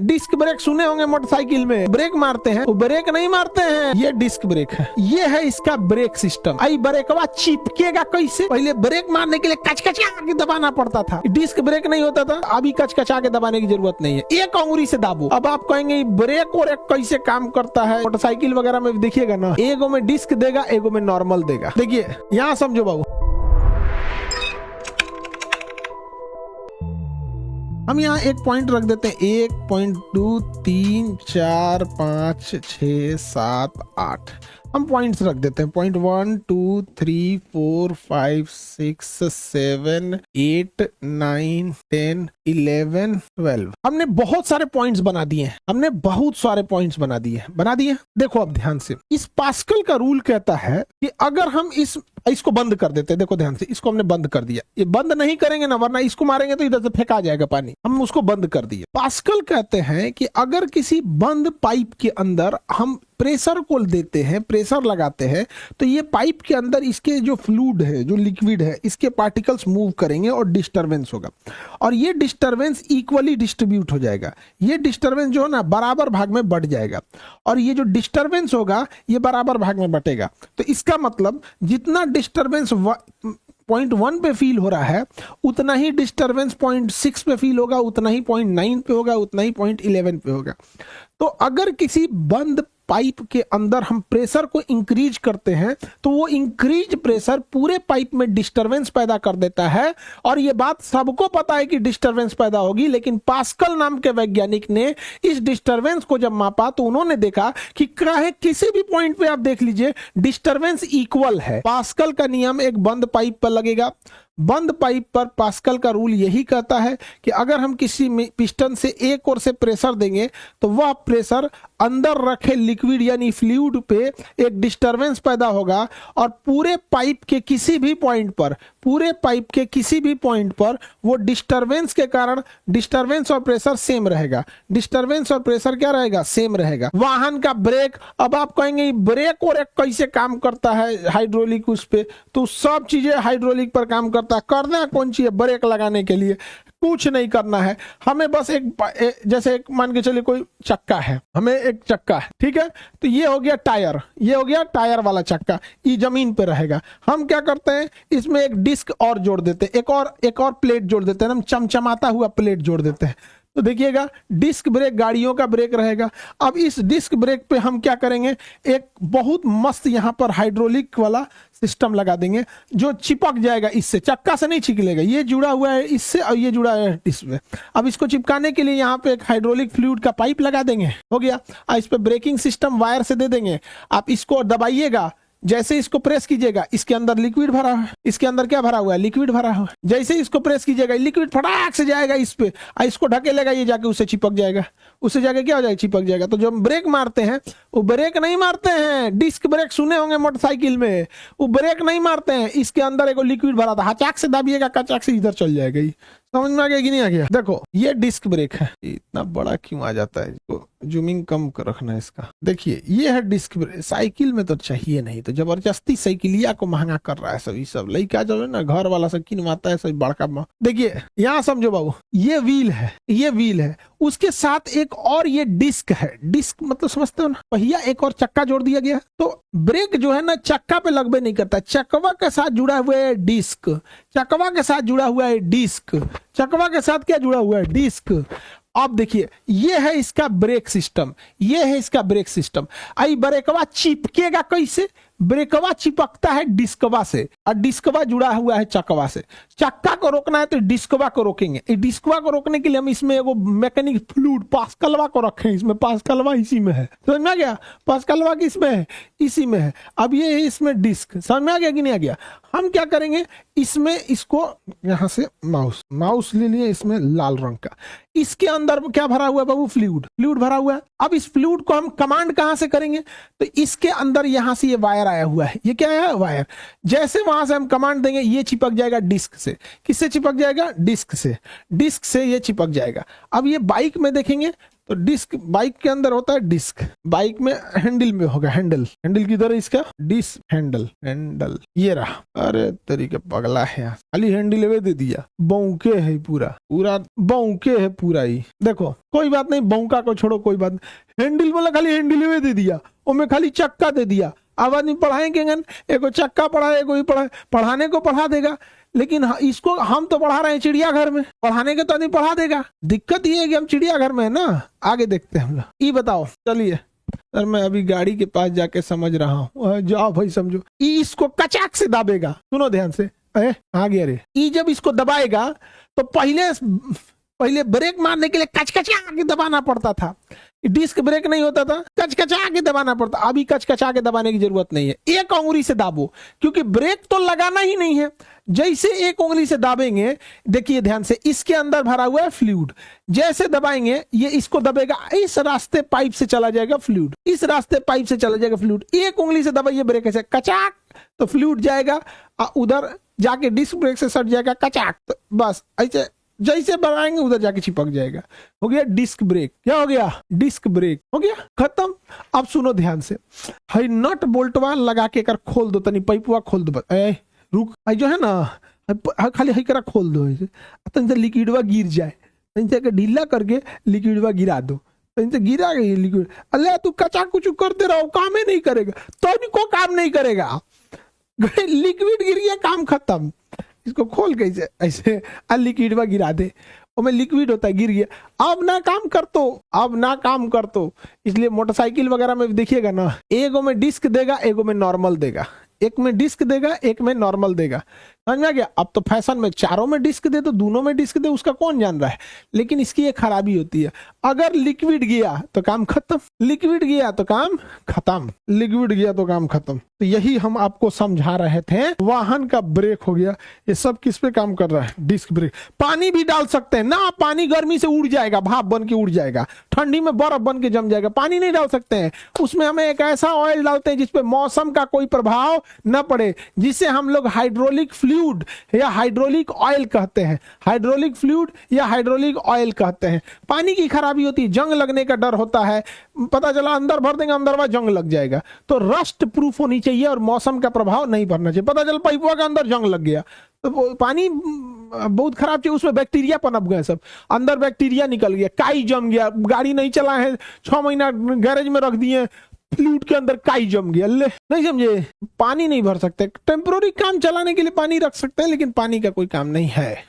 Disc brake सुने होंगे motorcycle में, ब्रेक मारते हैं, वो ब्रेक नहीं मारते हैं, ये डिस्क ब्रेक है। ये है इसका ब्रेक सिस्टम। आई ब्रेकवा चिपकेगा कैसे? पहले ब्रेक मारने के लिए कचकचा के दबाना पड़ता था, डिस्क ब्रेक नहीं होता था। अभी कचकचा के दबाने की जरूरत नहीं है, एक अंगुली से दाबो। अब आप कहेंगे ब्रेक और एक कैसे काम करता है? मोटरसाइकिल वगैरह में देखिएगा ना, एगो में डिस्क देगा, एगो में नॉर्मल देगा। देखिए यहाँ समझो बाबू, हम यहाँ एक पॉइंट रख देते हैं, 1 पॉइंट 2 3 4 5 6 7 8 हम पॉइंट्स रख देते हैं। पॉइंट 1 2 3 4 5 6 7 8 9 10 11 12 हमने बहुत सारे पॉइंट्स बना दिए हैं, हमने बहुत सारे पॉइंट्स बना दिए। देखो अब ध्यान से, इस पास्कल का रूल कहता है कि अगर हम इसको बंद कर देते हैं, देखो ध्यान से, इसको हमने बंद कर दिया, ये बंद नहीं करेंगे ना, वरना इसको मारेंगे तो इधर से फेंका जाएगा पानी, हम उसको बंद कर दिए। पास्कल कहते हैं कि अगर किसी बंद पाइप के अंदर हम प्रेशर को देते हैं, प्रेशर लगाते हैं, तो ये पाइप के अंदर इसके जो फ्लूइड है, जो लिक्विड है, इसके पार्टिकल्स मूव करेंगे और डिस्टरबेंस होगा, और ये डिस्टरबेंस इक्वली डिस्ट्रीब्यूट हो जाएगा। ये डिस्टरबेंस जो है ना बराबर भाग में बढ़ जाएगा, और ये जो डिस्टरबेंस होगा ये बराबर भाग में बटेगा। तो इसका मतलब जितना डिस्टरबेंस पॉइंट 1 पे फील हो रहा है, उतना ही डिस्टरबेंस पॉइंट 6 पे फील होगा, उतना ही पॉइंट 9 पे होगा, उतना ही पॉइंट 11 पे होगा। तो अगर किसी बंद पाइप के अंदर हम प्रेशर को इंक्रीज करते हैं, तो वो इंक्रीज प्रेशर पूरे पाइप में डिस्टरबेंस पैदा कर देता है, और ये बात सबको पता है कि डिस्टरबेंस पैदा होगी। लेकिन पास्कल नाम के वैज्ञानिक ने इस डिस्टरबेंस को जब मापा, तो उन्होंने देखा कि चाहे किसी भी पॉइंट पे आप देख लीजिए, डिस्टरबेंस इक्वल है। पास्कल का नियम एक बंद पाइप पर लगेगा। बंद पाइप पर पास्कल का रूल यही कहता है कि अगर हम किसी पिस्टन से एक ओर से प्रेशर देंगे, तो वह प्रेशर अंदर रखे लिक्विड यानी फ्लूइड पे एक डिस्टरबेंस पैदा होगा, और पूरे पाइप के किसी भी पॉइंट पर वो डिस्टरबेंस के कारण डिस्टरबेंस और प्रेशर सेम रहेगा। डिस्टरबेंस और प्रेशर क्या रहेगा? सेम रहेगा। वाहन का ब्रेक, अब आप कहेंगे ब्रेक और एक कैसे काम करता है हाइड्रोलिक उस पे, तो सब चीजें हाइड्रोलिक पर काम करता है। करना है कौन चीज? ब्रेक लगाने के लिए कुछ नहीं करना है, हमें बस जैसे एक मान के चलिए कोई चक्का है, हमें एक चक्का है, ठीक है, तो ये हो गया टायर, ये हो गया टायर वाला चक्का, ये जमीन पे रहेगा। हम क्या करते हैं, इसमें एक डिस्क और जोड़ देते हैं, एक और प्लेट जोड़ देते हैं, हम चमचमाता हुआ प्लेट जोड़ देते हैं। तो देखिएगा डिस्क ब्रेक गाड़ियों का ब्रेक रहेगा। अब इस डिस्क ब्रेक पे हम क्या करेंगे, एक बहुत मस्त यहाँ पर हाइड्रोलिक वाला सिस्टम लगा देंगे, जो चिपक जाएगा इससे, चक्का से नहीं चिपकेगा, ये जुड़ा हुआ है इससे और ये जुड़ा है इसमें। अब इसको चिपकाने के लिए यहाँ पे एक हाइड्रोलिक फ्लूइड का पाइप लगा देंगे, हो गया। इस पे ब्रेकिंग सिस्टम वायर से दे देंगे, आप इसको दबाइएगा, जैसे इसको प्रेस कीजिएगा, इसके अंदर लिक्विड भरा हुआ है, इसके अंदर क्या भरा हुआ है? लिक्विड भरा हुआ है। जैसे इसको प्रेस कीजिएगा, लिक्विड फटाक से जाएगा इस पे, इसको ढकेलेगा, ये जाके उससे चिपक जाएगा, उससे जाके क्या हो जाएगा? चिपक जाएगा। तो जब हम ब्रेक मारते हैं, वो ब्रेक नहीं मारते हैं, डिस्क ब्रेक सुने होंगे मोटरसाइकिल में, वो ब्रेक नहीं मारते हैं, इसके अंदर एक लिक्विड भरा था, हचाक से दाबिएगा, कचाक से इधर चल जाएगा। ये समझ में आ गया कि नहीं आ गया? देखो ये डिस्क ब्रेक है, इतना बड़ा क्यों आ जाता है, तो जूमिंग कम कर रखना है इसका। देखिए ये है डिस्क ब्रेक। साइकिल में तो चाहिए नहीं, तो जबरदस्ती साइकिलिया को महंगा कर रहा है सब लड़का जो है ना, घर वाला सब किनवाता है सब बड़का। देखिए यहाँ समझो बाबू, ये व्हील है, उसके साथ एक और ये डिस्क है। डिस्क मतलब समझते हो ना, पहिया एक और चक्का जोड़ दिया गया, तो ब्रेक जो है ना चक्का पे लगबे नहीं करता, चकवा के साथ जुड़ा हुआ है डिस्क, चकवा के साथ जुड़ा हुआ है डिस्क, चकवा के साथ क्या जुड़ा हुआ है? डिस्क। अब देखिए ये है इसका ब्रेक सिस्टम, ये है इसका ब्रेक सिस्टम। आई ब्रेकवा चिपकेगा कैसे? ब्रेकवा चिपकता है डिस्कवा से, और डिस्कवा जुड़ा हुआ है चकवा से। चक्का को रोकना है तो डिस्कवा को रोकेंगे। डिस्कवा को रोकने के लिए हम इसमें एगो मैकेनिक फ्लूइड पास्कलवा को रखें, इसमें पास्कलवा इसी में है, समझ में आ गया? पास्कलवा किसमें है? इसी में है। अब ये है इसमें डिस्क, समझ में आ गया कि नहीं आ गया? हम क्या करेंगे, इसमें इसको यहाँ से माउस ले लिए, इसमें लाल रंग का, इसके अंदर क्या भरा हुआ है बाबू? फ्लूइड भरा हुआ है। अब इस फ्लूइड को हम कमांड कहां से करेंगे, तो इसके अंदर यहां से ये वायर आया हुआ है, ये क्या है? वायर। जैसे वहां से हम कमांड देंगे, ये चिपक जाएगा डिस्क से। किससे चिपक जाएगा? डिस्क से। डिस्क से ये चिपक जाएगा। अब ये बाइक में देखेंगे तो डिस्क बाइक के अंदर होता है, डिस्क बाइक में हैंडल में होगा, हैंडल हैंडल किधर है इसका, डिस्क हैंडल हैंडल ये रहा। अरे तरीके पगला है यार, खाली हैंडल वे दे दिया, बौके है पूरा पूरा बौके है पूरा ही। देखो कोई बात नहीं, बौका को छोड़ो कोई बात नहीं, हैंडल बोला खाली हैंडल वे दे दिया, और खाली चक्का दे दिया। अब आदमी पढ़ाएंगे, एगो चक्का पढ़ा, एगो ही पढ़ाने को पढ़ा देगा, लेकिन इसको हम तो पढ़ा रहे हैं चिड़ियाघर में, पढ़ाने के तो आदमी पढ़ा देगा। दिक्कत ये है कि हम चिड़ियाघर में है ना। आगे देखते हैं हम लोग। ये बताओ, चलिए सर मैं अभी गाड़ी के पास जाके समझ रहा हूँ, जाओ भाई समझो। इसको कचाक से दाबेगा, सुनो ध्यान से, आ गया रे। ये जब इसको दबाएगा तो पहले ब्रेक मारने के लिए कचकचा के दबाना पड़ता था, डिस्क ब्रेक नहीं होता था, कचकचा के दबाना पड़ता। अभी कचकचा के दबाने की जरूरत नहीं है, एक उंगली से दाबो, क्योंकि ब्रेक तो लगाना ही नहीं है। जैसे एक उंगली से दाबेंगे, देखिए ध्यान से, इसके अंदर भरा हुआ है फ्लूइड, जैसे दबाएंगे ये इसको दबेगा, इस रास्ते पाइप से चला जाएगा फ्लूइड, इस रास्ते पाइप से चला जाएगा फ्लूइड। एक उंगली से दबाइए ब्रेक ऐसे कचाक, तो फ्लूइड जाएगा, उधर जाके डिस्क ब्रेक से सट जाएगा कचाक, तो बस ऐसे जैसे बढ़ाएंगे उधर जाके चिपक जाएगा। हो गया डिस्क ब्रेक। क्या हो गया, डिस्क ब्रेक हो गया, खत्म। अब सुनो ध्यान से, हाई नट बोल्टवा लगा के कर खोल दो, तनी पाइपवा खोल दो, रुक, जो है ना खाली हई करा खोल दो, तनी लिक्विडवा गिर जाए, तनी ढीला करके लिक्विडवा गिरा दो, तनी गिरा गई लिक्विड, अल्लाह तू कचा कुछ करते रहो, काम ही नहीं करेगा, तो भी को काम नहीं करेगा, लिक्विड गिर गया, काम खत्म। इसको खोल के ऐसे लिक्विड गिरा दे, और लिक्विड होता है, गिर गया, अब ना काम कर तो, अब ना काम कर तो। इसलिए मोटरसाइकिल वगैरह में देखिएगा ना, एगो में डिस्क देगा, एगो में नॉर्मल देगा, एक में डिस्क देगा, एक में नॉर्मल देगा, समझ में आ गया। अब तो फैशन में चारों में डिस्क दे तो दोनों में डिस्क दे, उसका कौन जान रहा है। लेकिन इसकी एक खराबी होती है, अगर लिक्विड गया तो काम खत्म, लिक्विड गया तो काम खत्म, लिक्विड गया तो काम खत्म। तो यही हम आपको समझा रहे थे, वाहन का ब्रेक हो गया। ये सब किस पे काम कर रहा है, डिस्क ब्रेक। पानी भी डाल सकते हैं ना, पानी गर्मी से उड़ जाएगा, भाप बन के उड़ जाएगा, ठंडी में बर्फ बन के जम जाएगा, पानी नहीं डाल सकते हैं। उसमें हमें एक ऐसा ऑयल डालते हैं जिसपे मौसम का कोई प्रभाव न पड़े, जिसे हम लोग हाइड्रोलिक फ्लूइड या हाइड्रोलिक ऑयल कहते हैं, हाइड्रोलिक फ्लूइड या हाइड्रोलिक ऑयल कहते हैं। पानी की खराबी होती है, जंग लगने का डर होता है, पता चला अंदर भर देंगे, अंदर जंग लग जाएगा, तो रस्ट प्रूफ होनी चाहिए और मौसम का प्रभाव नहीं पड़ना चाहिए। पता चल पाइपवा के अंदर जंग लग गया, तो पानी बहुत खराब चीज, उसमें बैक्टीरिया पनप गए, सब अंदर बैक्टीरिया निकल गया, काई जम गया, गाड़ी नहीं चला है 6 महीना गैरेज में रख दिए, फ्लूइड के अंदर काई जम गया, ले नहीं समझे। पानी नहीं भर सकते, टेम्पोररी काम चलाने के लिए पानी रख सकते हैं, लेकिन पानी का कोई काम नहीं है।